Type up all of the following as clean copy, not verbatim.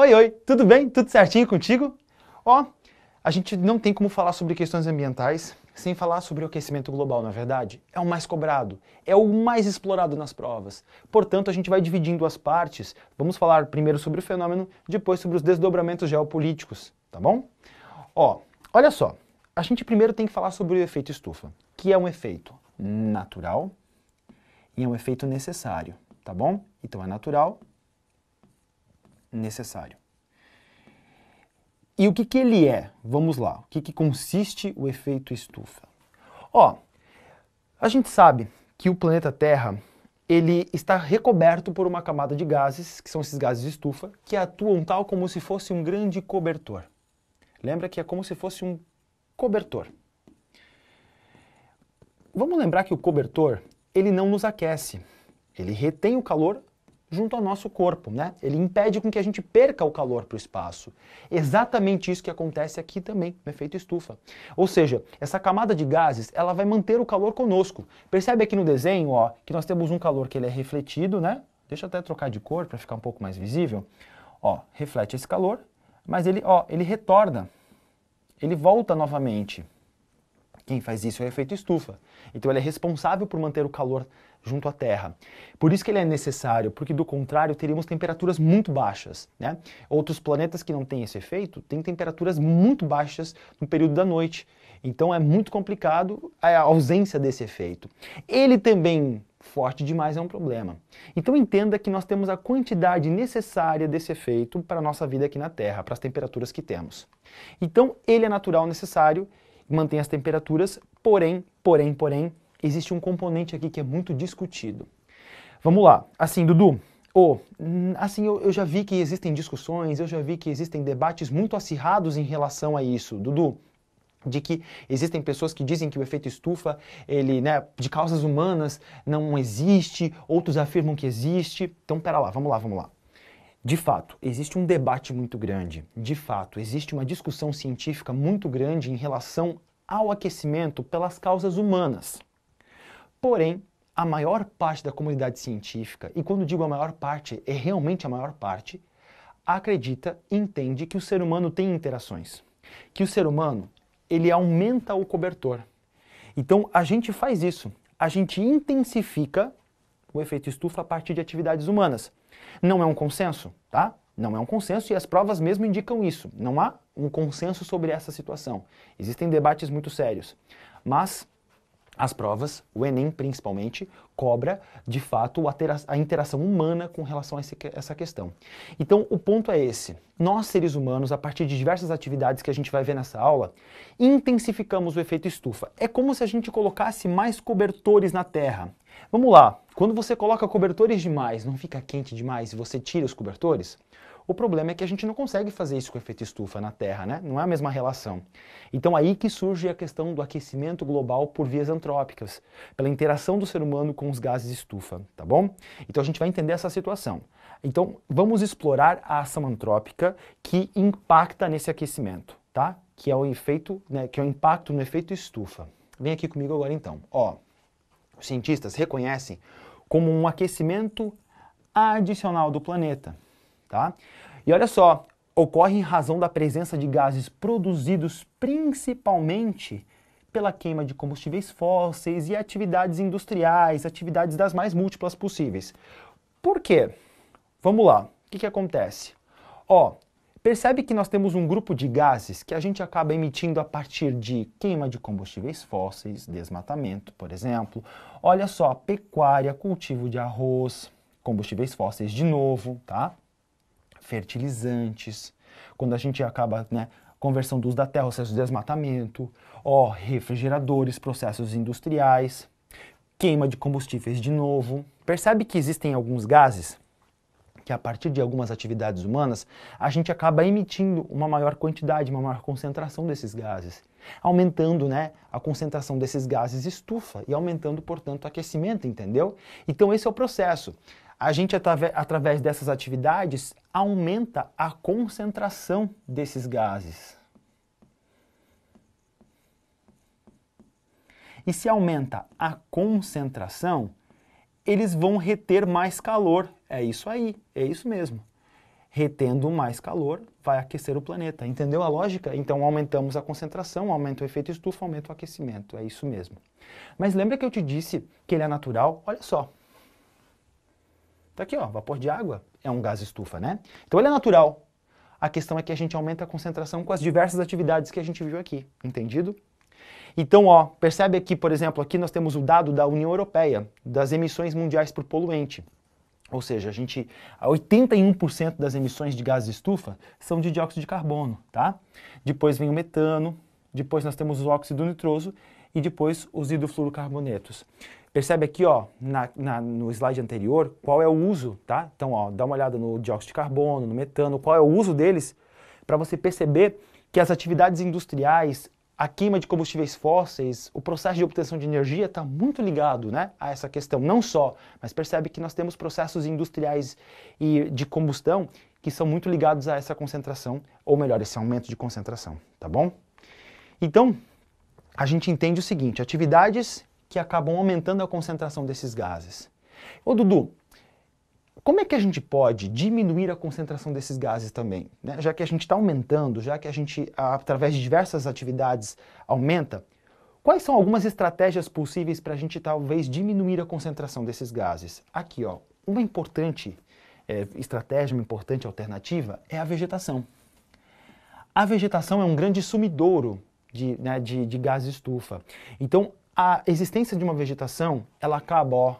Oi, oi, tudo bem? Tudo certinho contigo? Ó, a gente não tem como falar sobre questões ambientais sem falar sobre o aquecimento global, na verdade. É o mais cobrado, é o mais explorado nas provas. Portanto, a gente vai dividindo as partes. Vamos falar primeiro sobre o fenômeno, depois sobre os desdobramentos geopolíticos, tá bom? Ó, olha só, a gente primeiro tem que falar sobre o efeito estufa, que é um efeito natural e é um efeito necessário, tá bom? Então é natural, necessário. E o que ele é? Vamos lá, o que consiste o efeito estufa? Ó, a gente sabe que o planeta Terra, ele está recoberto por uma camada de gases, que são esses gases de estufa, que atuam tal como se fosse um grande cobertor. Lembra que é como se fosse um cobertor. Vamos lembrar que o cobertor, ele não nos aquece, ele retém o calor junto ao nosso corpo, né? Ele impede com que a gente perca o calor para o espaço. Exatamente isso que acontece aqui também, no efeito estufa. Ou seja, essa camada de gases, ela vai manter o calor conosco. Percebe aqui no desenho, ó, que nós temos um calor que ele é refletido, né? Deixa eu até trocar de cor para ficar um pouco mais visível. Ó, reflete esse calor, mas ele, ó, ele retorna. Ele volta novamente. Quem faz isso é o efeito estufa. Então ele é responsável por manter o calor junto à Terra. Por isso que ele é necessário, porque do contrário teríamos temperaturas muito baixas, né? Outros planetas que não têm esse efeito têm temperaturas muito baixas no período da noite. Então é muito complicado a ausência desse efeito. Ele também, forte demais, é um problema. Então entenda que nós temos a quantidade necessária desse efeito para a nossa vida aqui na Terra, para as temperaturas que temos. Então ele é natural, necessário, mantém as temperaturas, porém, existe um componente aqui que é muito discutido. Vamos lá, assim, Dudu, eu já vi que existem discussões, eu já vi que existem debates muito acirrados em relação a isso, Dudu, de que existem pessoas que dizem que o efeito estufa, ele, né, de causas humanas, não existe, outros afirmam que existe. Então, pera lá, vamos lá. De fato, existe um debate muito grande. De fato, existe uma discussão científica muito grande em relação ao aquecimento pelas causas humanas. Porém, a maior parte da comunidade científica, e quando digo a maior parte, é realmente a maior parte, acredita, entende que o ser humano tem interações. Que o ser humano, ele aumenta o cobertor. Então, a gente faz isso. A gente intensifica o efeito estufa a partir de atividades humanas. Não é um consenso, tá? Não é um consenso e as provas mesmo indicam isso. Não há um consenso sobre essa situação. Existem debates muito sérios. Mas as provas, o Enem principalmente, cobra de fato a interação humana com relação a essa questão. Então o ponto é esse. Nós seres humanos, a partir de diversas atividades que a gente vai ver nessa aula, intensificamos o efeito estufa. É como se a gente colocasse mais cobertores na Terra. Vamos lá, quando você coloca cobertores demais, não fica quente demais e você tira os cobertores? O problema é que a gente não consegue fazer isso com o efeito estufa na Terra, né? Não é a mesma relação. Então aí que surge a questão do aquecimento global por vias antrópicas, pela interação do ser humano com os gases estufa, tá bom? Então a gente vai entender essa situação. Então vamos explorar a ação antrópica que impacta nesse aquecimento, tá? Que é o efeito, né, que é o impacto no efeito estufa. Vem aqui comigo agora então. Ó, os cientistas reconhecem como um aquecimento adicional do planeta. Tá? E olha só, ocorre em razão da presença de gases produzidos principalmente pela queima de combustíveis fósseis e atividades industriais, atividades das mais múltiplas possíveis. Por quê? Vamos lá, o que acontece? Ó, percebe que nós temos um grupo de gases que a gente acaba emitindo a partir de queima de combustíveis fósseis, desmatamento, por exemplo. Olha só, pecuária, cultivo de arroz, combustíveis fósseis de novo, tá? Fertilizantes, quando a gente acaba, né, conversão do uso da terra, ou seja, desmatamento, ó, refrigeradores, processos industriais, queima de combustíveis de novo. Percebe que existem alguns gases que a partir de algumas atividades humanas, a gente acaba emitindo uma maior quantidade, uma maior concentração desses gases, aumentando, né, a concentração desses gases estufa e aumentando, portanto, o aquecimento, entendeu? Então esse é o processo. A gente, através dessas atividades, aumenta a concentração desses gases. E se aumenta a concentração, eles vão reter mais calor. É isso aí, é isso mesmo. retendo mais calor, vai aquecer o planeta. Entendeu a lógica? Então aumentamos a concentração, aumenta o efeito estufa, aumenta o aquecimento. É isso mesmo. Mas lembra que eu te disse que ele é natural? Olha só. Tá aqui, ó, vapor de água é um gás estufa, né? Então ele é natural. A questão é que a gente aumenta a concentração com as diversas atividades que a gente viu aqui. Entendido? Então, ó, percebe aqui, por exemplo, aqui nós temos o dado da União Europeia, das emissões mundiais por poluente. Ou seja, 81% das emissões de gases de estufa são de dióxido de carbono, tá? Depois vem o metano, depois nós temos o óxido nitroso e depois os hidrofluorocarbonetos. Percebe aqui, ó, no slide anterior, qual é o uso, tá? Então, ó, dá uma olhada no dióxido de carbono, no metano, qual é o uso deles, para você perceber que as atividades industriais, a queima de combustíveis fósseis, o processo de obtenção de energia está muito ligado, né, a essa questão. Não só, mas percebe que nós temos processos industriais e de combustão que são muito ligados a essa concentração, ou melhor, esse aumento de concentração, tá bom? Então, a gente entende o seguinte, atividades que acabam aumentando a concentração desses gases. Ô Dudu, como é que a gente pode diminuir a concentração desses gases também? Né? Já que a gente está aumentando, já que a gente, através de diversas atividades, aumenta, quais são algumas estratégias possíveis para a gente talvez diminuir a concentração desses gases? Aqui, ó, uma importante estratégia, uma importante alternativa é a vegetação. A vegetação é um grande sumidouro de gás estufa. Então, a existência de uma vegetação, ela acaba, ó,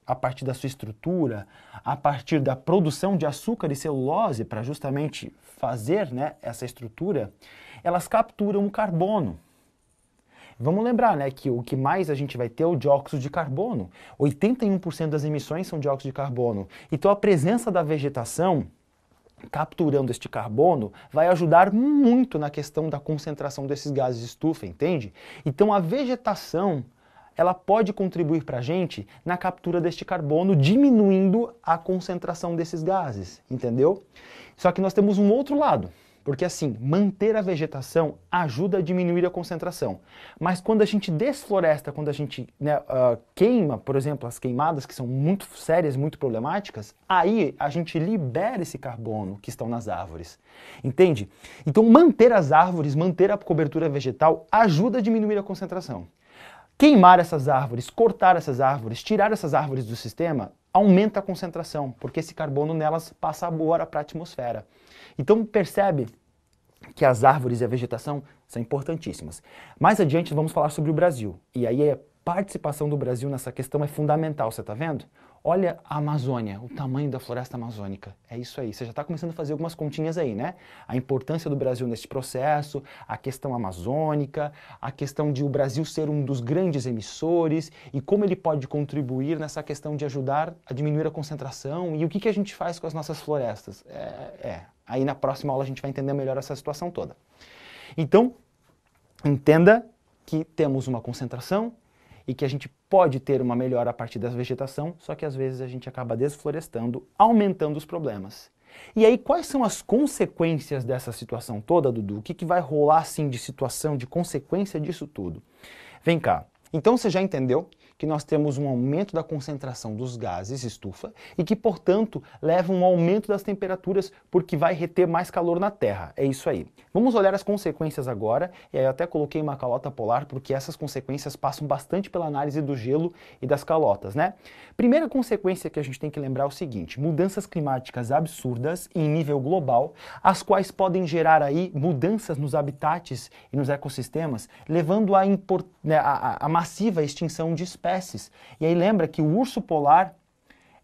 a partir da sua estrutura, a partir da produção de açúcar e celulose para justamente fazer, né, essa estrutura, elas capturam o carbono. Vamos lembrar, né, que o que mais a gente vai ter é o dióxido de carbono. 81% das emissões são dióxido de carbono. Então a presença da vegetação capturando este carbono vai ajudar muito na questão da concentração desses gases de estufa, entende? Então a vegetação, ela pode contribuir para a gente na captura deste carbono, diminuindo a concentração desses gases, entendeu? Só que nós temos um outro lado, porque assim, manter a vegetação ajuda a diminuir a concentração. Mas quando a gente desfloresta, quando a gente queima, por exemplo, as queimadas que são muito sérias, muito problemáticas, aí a gente libera esse carbono que estão nas árvores, entende? Então manter as árvores, manter a cobertura vegetal ajuda a diminuir a concentração. Queimar essas árvores, cortar essas árvores, tirar essas árvores do sistema, aumenta a concentração, porque esse carbono nelas passa agora para a atmosfera. Então percebe que as árvores e a vegetação são importantíssimas. Mais adiante vamos falar sobre o Brasil. E aí a participação do Brasil nessa questão é fundamental, você está vendo? Olha a Amazônia, o tamanho da floresta amazônica. É isso aí, você já está começando a fazer algumas continhas aí, né? A importância do Brasil nesse processo, a questão amazônica, a questão de o Brasil ser um dos grandes emissores e como ele pode contribuir nessa questão de ajudar a diminuir a concentração e o que a gente faz com as nossas florestas. Aí na próxima aula a gente vai entender melhor essa situação toda. Então, entenda que temos uma concentração e que a gente pode ter uma melhora a partir da vegetação, só que às vezes a gente acaba desflorestando, aumentando os problemas. E aí, quais são as consequências dessa situação toda, Dudu? O que vai rolar assim de situação, de consequência disso tudo? Vem cá. Então você já entendeu que nós temos um aumento da concentração dos gases estufa e que, portanto, leva um aumento das temperaturas porque vai reter mais calor na Terra. É isso aí. Vamos olhar as consequências agora, e aí eu até coloquei uma calota polar porque essas consequências passam bastante pela análise do gelo e das calotas, né? Primeira consequência que a gente tem que lembrar é o seguinte, mudanças climáticas absurdas em nível global, as quais podem gerar aí mudanças nos habitats e nos ecossistemas, levando a massiva extinção de espécies. E aí lembra que o urso polar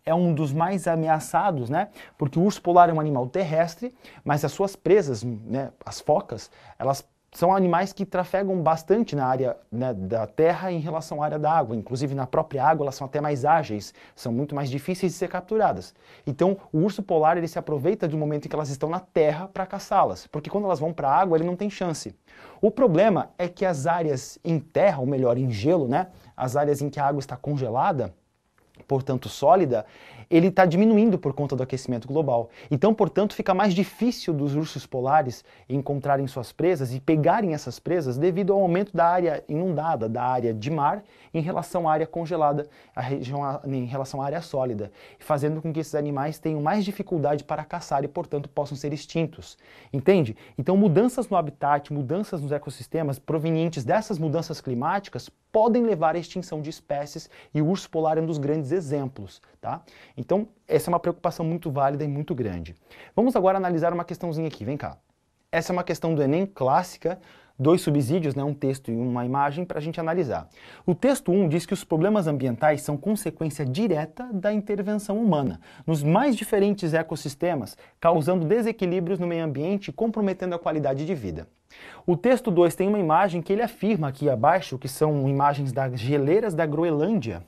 é um dos mais ameaçados, né? Porque o urso polar é um animal terrestre, mas as suas presas, né, as focas, elas são animais que trafegam bastante na área, né, da terra em relação à área da água. Inclusive na própria água elas são até mais ágeis, são muito mais difíceis de ser capturadas. Então o urso polar ele se aproveita do momento em que elas estão na terra para caçá-las, porque quando elas vão para a água ele não tem chance. O problema é que as áreas em terra, ou melhor, em gelo, né, as áreas em que a água está congelada, portanto sólida, ele está diminuindo por conta do aquecimento global. Então, portanto, fica mais difícil dos ursos polares encontrarem suas presas e pegarem essas presas devido ao aumento da área inundada, da área de mar, em relação à área congelada, em relação à área sólida, fazendo com que esses animais tenham mais dificuldade para caçar e, portanto, possam ser extintos. Entende? Então, mudanças no habitat, mudanças nos ecossistemas provenientes dessas mudanças climáticas podem levar à extinção de espécies e o urso polar é um dos grandes exemplos, tá? Então, essa é uma preocupação muito válida e muito grande. Vamos agora analisar uma questãozinha aqui, vem cá. Essa é uma questão do Enem clássica, 2 subsídios, né, um texto e uma imagem para a gente analisar. O texto 1 diz que os problemas ambientais são consequência direta da intervenção humana nos mais diferentes ecossistemas, causando desequilíbrios no meio ambiente e comprometendo a qualidade de vida. O texto 2 tem uma imagem que ele afirma aqui abaixo, que são imagens das geleiras da Groenlândia,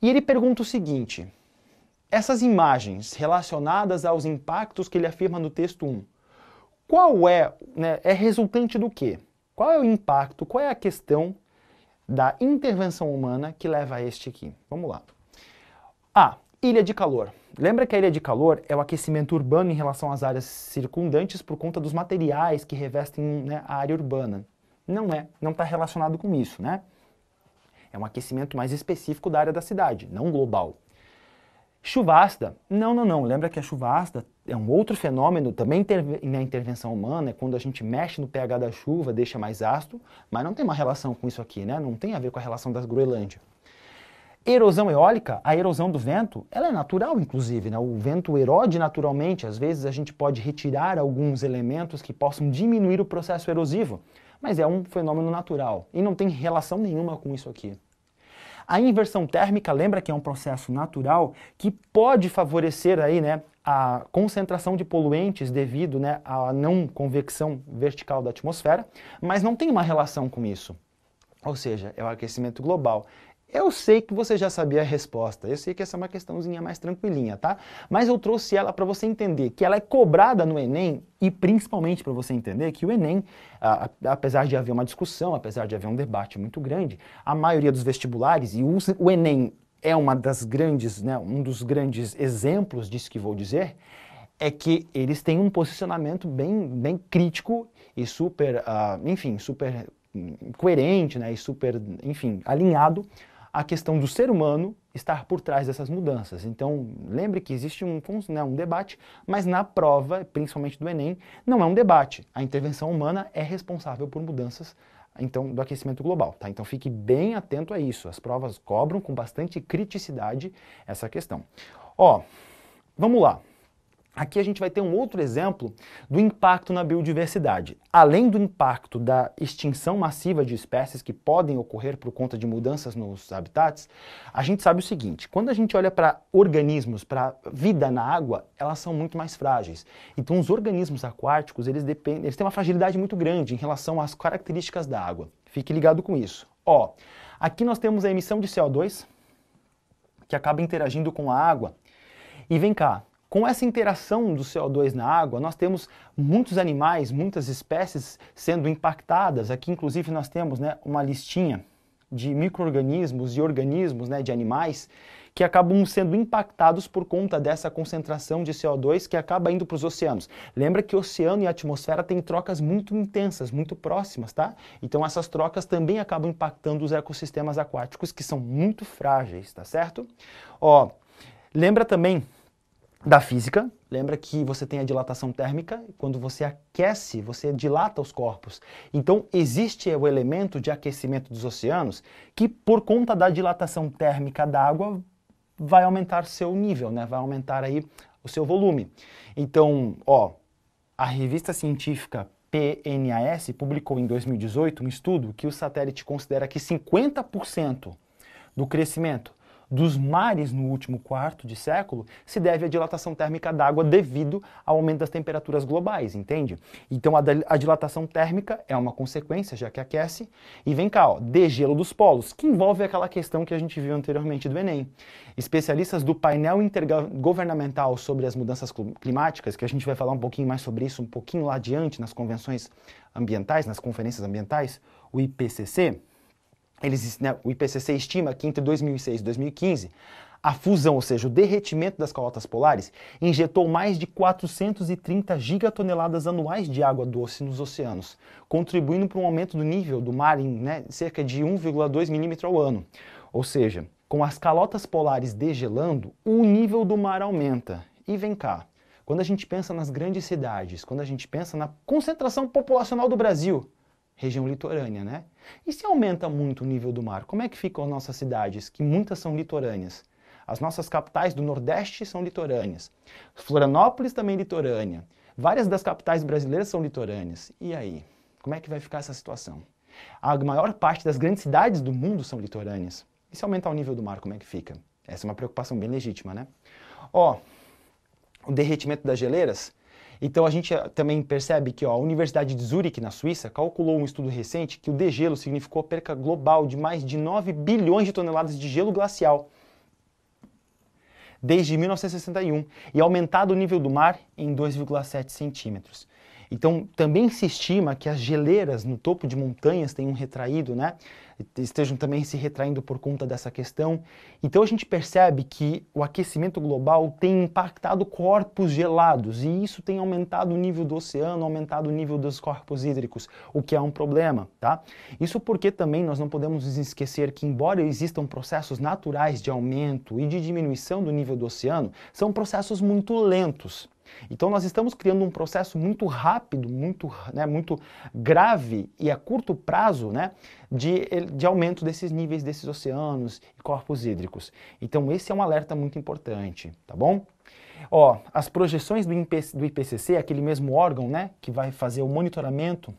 e ele pergunta o seguinte: essas imagens relacionadas aos impactos que ele afirma no texto 1, qual é, né, é resultante do quê? Qual é o impacto, qual é a questão da intervenção humana que leva a este aqui? Vamos lá. A. Ilha de calor. Lembra que a ilha de calor é o aquecimento urbano em relação às áreas circundantes por conta dos materiais que revestem, né, a área urbana. Não está relacionado com isso, né? É um aquecimento mais específico da área da cidade, não global. Chuva ácida? Não. Lembra que a chuva ácida é um outro fenômeno, também na intervenção humana, é quando a gente mexe no pH da chuva, deixa mais ácido, mas não tem uma relação com isso aqui, né? Não tem a ver com a relação das Groenlândia. Erosão eólica, a erosão do vento, ela é natural, inclusive, né? O vento erode naturalmente, às vezes a gente pode retirar alguns elementos que possam diminuir o processo erosivo, mas é um fenômeno natural e não tem relação nenhuma com isso aqui. A inversão térmica, lembra que é um processo natural que pode favorecer aí, né, a concentração de poluentes devido, né, à não convecção vertical da atmosfera, mas não tem uma relação com isso. Ou seja, é o aquecimento global. Eu sei que você já sabia a resposta, eu sei que essa é uma questãozinha mais tranquilinha, tá? Mas eu trouxe ela para você entender que ela é cobrada no Enem e principalmente para você entender que o Enem, apesar de haver uma discussão, apesar de haver um debate muito grande, a maioria dos vestibulares, e o Enem é uma das grandes, né, um dos grandes exemplos disso que vou dizer, é que eles têm um posicionamento bem crítico e super, super coerente, né, e super, enfim, alinhado a questão do ser humano estar por trás dessas mudanças. Então, lembre que existe um debate, mas na prova, principalmente do Enem, não é um debate. A intervenção humana é responsável por mudanças, então, do aquecimento global, tá? Então, fique bem atento a isso. As provas cobram com bastante criticidade essa questão. Ó, vamos lá. Aqui a gente vai ter um outro exemplo do impacto na biodiversidade. Além do impacto da extinção massiva de espécies que podem ocorrer por conta de mudanças nos habitats, a gente sabe o seguinte: quando a gente olha para organismos, para vida na água, elas são muito mais frágeis. Então os organismos aquáticos, eles têm uma fragilidade muito grande em relação às características da água. Fique ligado com isso. Ó, aqui nós temos a emissão de CO2, que acaba interagindo com a água. E vem cá. Com essa interação do CO2 na água, nós temos muitos animais, muitas espécies sendo impactadas. Aqui, inclusive, nós temos, né, uma listinha de micro-organismos e organismos, né, de animais que acabam sendo impactados por conta dessa concentração de CO2 que acaba indo para os oceanos. Lembra que o oceano e a atmosfera têm trocas muito intensas, muito próximas, tá? Então essas trocas também acabam impactando os ecossistemas aquáticos que são muito frágeis, tá certo? Ó, lembra também da física, lembra que você tem a dilatação térmica, quando você aquece, você dilata os corpos. Então existe o elemento de aquecimento dos oceanos que por conta da dilatação térmica da água vai aumentar seu nível, né? Vai aumentar aí o seu volume. Então, ó, a revista científica PNAS publicou em 2018 um estudo que o satélite considera que 50% do crescimento dos mares no último quarto de século se deve à dilatação térmica da água devido ao aumento das temperaturas globais, entende? Então a dilatação térmica é uma consequência, já que aquece, e vem cá, ó, degelo dos polos, que envolve aquela questão que a gente viu anteriormente do Enem. Especialistas do painel intergovernamental sobre as mudanças climáticas, que a gente vai falar um pouquinho mais sobre isso um pouquinho lá adiante nas convenções ambientais, nas conferências ambientais, o IPCC, né, o IPCC estima que entre 2006 e 2015, a fusão, ou seja, o derretimento das calotas polares, injetou mais de 430 gigatoneladas anuais de água doce nos oceanos, contribuindo para um aumento do nível do mar em, né, cerca de 1,2 milímetro ao ano. Ou seja, com as calotas polares degelando, o nível do mar aumenta. E vem cá, quando a gente pensa nas grandes cidades, quando a gente pensa na concentração populacional do Brasil, região litorânea, né? E se aumenta muito o nível do mar, como é que ficam as nossas cidades, que muitas são litorâneas? As nossas capitais do Nordeste são litorâneas. Florianópolis também litorânea. Várias das capitais brasileiras são litorâneas. E aí? Como é que vai ficar essa situação? A maior parte das grandes cidades do mundo são litorâneas. E se aumentar o nível do mar, como é que fica? Essa é uma preocupação bem legítima, né? Ó, o derretimento das geleiras. Então a gente também percebe que a Universidade de Zurique, na Suíça, calculou um estudo recente que o degelo significou a perca global de mais de 9 bilhões de toneladas de gelo glacial desde 1961 e aumentado o nível do mar em 2,7 centímetros. Então, também se estima que as geleiras no topo de montanhas tenham retraído, né? Estejam também se retraindo por conta dessa questão. Então, a gente percebe que o aquecimento global tem impactado corpos gelados e isso tem aumentado o nível do oceano, aumentado o nível dos corpos hídricos, o que é um problema, tá? Isso porque também nós não podemos nos esquecer que, embora existam processos naturais de aumento e de diminuição do nível do oceano, são processos muito lentos. Então nós estamos criando um processo muito rápido, muito grave e a curto prazo, né, de aumento desses níveis desses oceanos e corpos hídricos. Então esse é um alerta muito importante, tá bom? Ó, as projeções do IPCC, aquele mesmo órgão, né, que vai fazer o monitoramento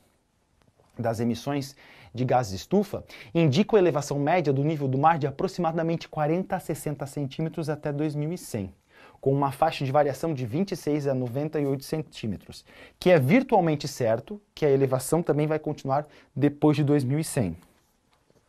das emissões de gases de estufa, indicam a elevação média do nível do mar de aproximadamente 40 a 60 centímetros até 2100. Com uma faixa de variação de 26 a 98 centímetros, que é virtualmente certo que a elevação também vai continuar depois de 2100.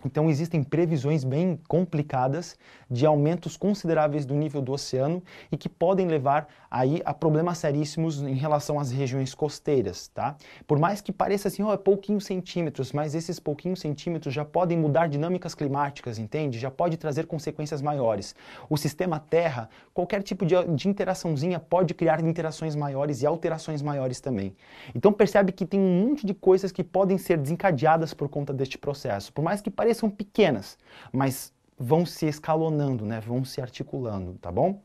Então existem previsões bem complicadas de aumentos consideráveis do nível do oceano e que podem levar aí a problemas seríssimos em relação às regiões costeiras, tá? Por mais que pareça assim, é pouquinhos centímetros, mas esses pouquinhos centímetros já podem mudar dinâmicas climáticas, entende? Já pode trazer consequências maiores. O sistema Terra, qualquer tipo de interaçãozinha pode criar interações maiores e alterações maiores também. Então percebe que tem um monte de coisas que podem ser desencadeadas por conta deste processo. Por mais que pareçam pequenas, mas vão se escalonando, né? Vão se articulando, tá bom?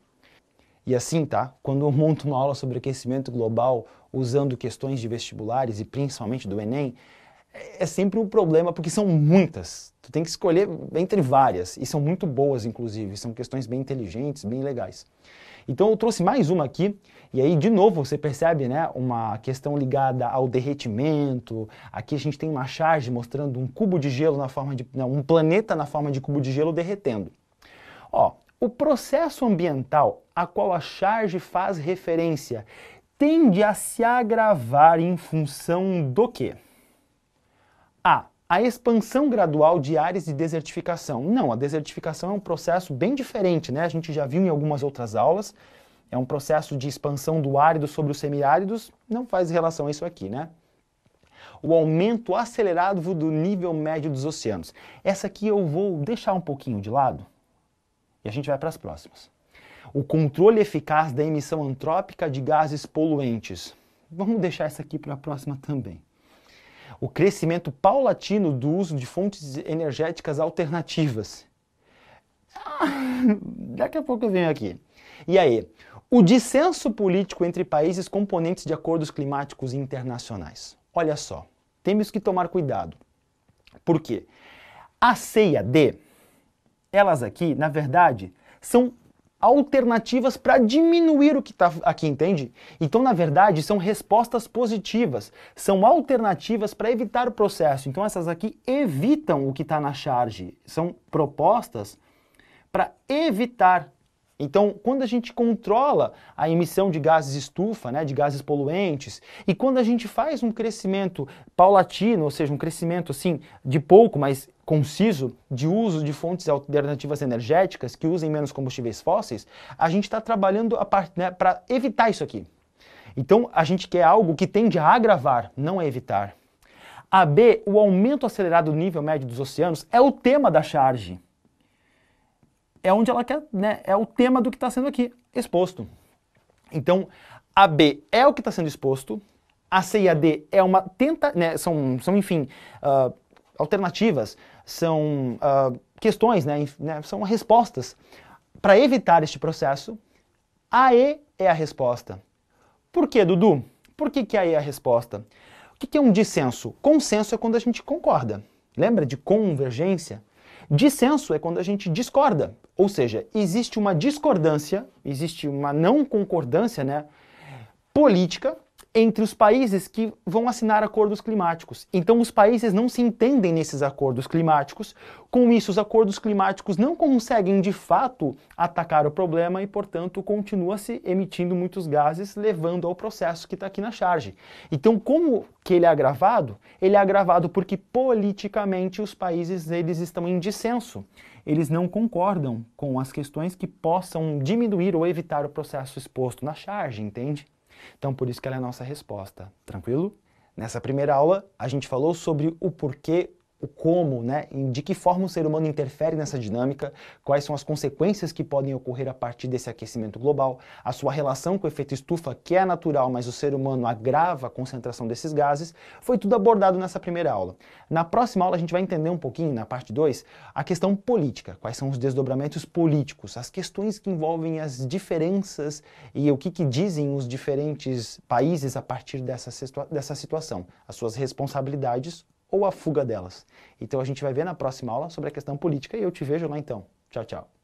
E assim, tá? Quando eu monto uma aula sobre aquecimento global usando questões de vestibulares e principalmente do Enem, é sempre um problema porque são muitas. Tu tem que escolher entre várias e são muito boas, inclusive. São questões bem inteligentes, bem legais. Então eu trouxe mais uma aqui, e aí de novo você percebe, né, uma questão ligada ao derretimento. Aqui a gente tem uma charge mostrando um cubo de gelo na forma de, não, um planeta na forma de cubo de gelo derretendo. Ó, o processo ambiental a qual a charge faz referência tende a se agravar em função do quê? A expansão gradual de áreas de desertificação. Não, a desertificação é um processo bem diferente, né? A gente já viu em algumas outras aulas. É um processo de expansão do árido sobre os semiáridos. Não faz relação a isso aqui, né? O aumento acelerado do nível médio dos oceanos. Essa aqui eu vou deixar um pouquinho de lado e a gente vai para as próximas. O controle eficaz da emissão antrópica de gases poluentes. Vamos deixar essa aqui para a próxima também. O crescimento paulatino do uso de fontes energéticas alternativas. Daqui a pouco eu venho aqui. E aí? O dissenso político entre países componentes de acordos climáticos internacionais. Olha só, temos que tomar cuidado. Por quê? A C e a D, elas aqui, na verdade, são alternativas para diminuir o que está aqui, entende? Então, na verdade, são respostas positivas, são alternativas para evitar o processo. Então, essas aqui evitam o que está na charge, são propostas para evitar. Então, quando a gente controla a emissão de gases estufa, né, de gases poluentes, e quando a gente faz um crescimento paulatino, ou seja, um crescimento assim de pouco, mas conciso, de uso de fontes alternativas energéticas que usem menos combustíveis fósseis, a gente está trabalhando né, para evitar isso aqui. Então, a gente quer algo que tende a agravar, não a evitar. A B, o aumento acelerado do nível médio dos oceanos, é o tema da charge. É onde ela quer, né? É o tema do que está sendo aqui exposto. Então, a B é o que está sendo exposto, a C e a D é uma né, são enfim, alternativas, são questões, né, são respostas para evitar este processo. A E é a resposta. Por quê, Dudu? Por que a E é a resposta? O que é um dissenso? Consenso é quando a gente concorda. Lembra de convergência? Dissenso é quando a gente discorda. Ou seja, existe uma discordância, existe uma não concordância, né, política entre os países que vão assinar acordos climáticos. Então os países não se entendem nesses acordos climáticos, com isso os acordos climáticos não conseguem de fato atacar o problema e, portanto, continua-se emitindo muitos gases, levando ao processo que está aqui na charge. Então como que ele é agravado? Ele é agravado porque politicamente os países eles estão em dissenso. Eles não concordam com as questões que possam diminuir ou evitar o processo exposto na charge, entende? Então, por isso que ela é a nossa resposta. Tranquilo? Nessa primeira aula, a gente falou sobre o porquê, o como, né, de que forma o ser humano interfere nessa dinâmica, quais são as consequências que podem ocorrer a partir desse aquecimento global, a sua relação com o efeito estufa, que é natural, mas o ser humano agrava a concentração desses gases, foi tudo abordado nessa primeira aula. Na próxima aula a gente vai entender um pouquinho, na parte 2, a questão política, quais são os desdobramentos políticos, as questões que envolvem as diferenças e o que dizem os diferentes países a partir dessa situação, as suas responsabilidades ou a fuga delas. Então a gente vai ver na próxima aula sobre a questão política e eu te vejo lá então. Tchau, tchau.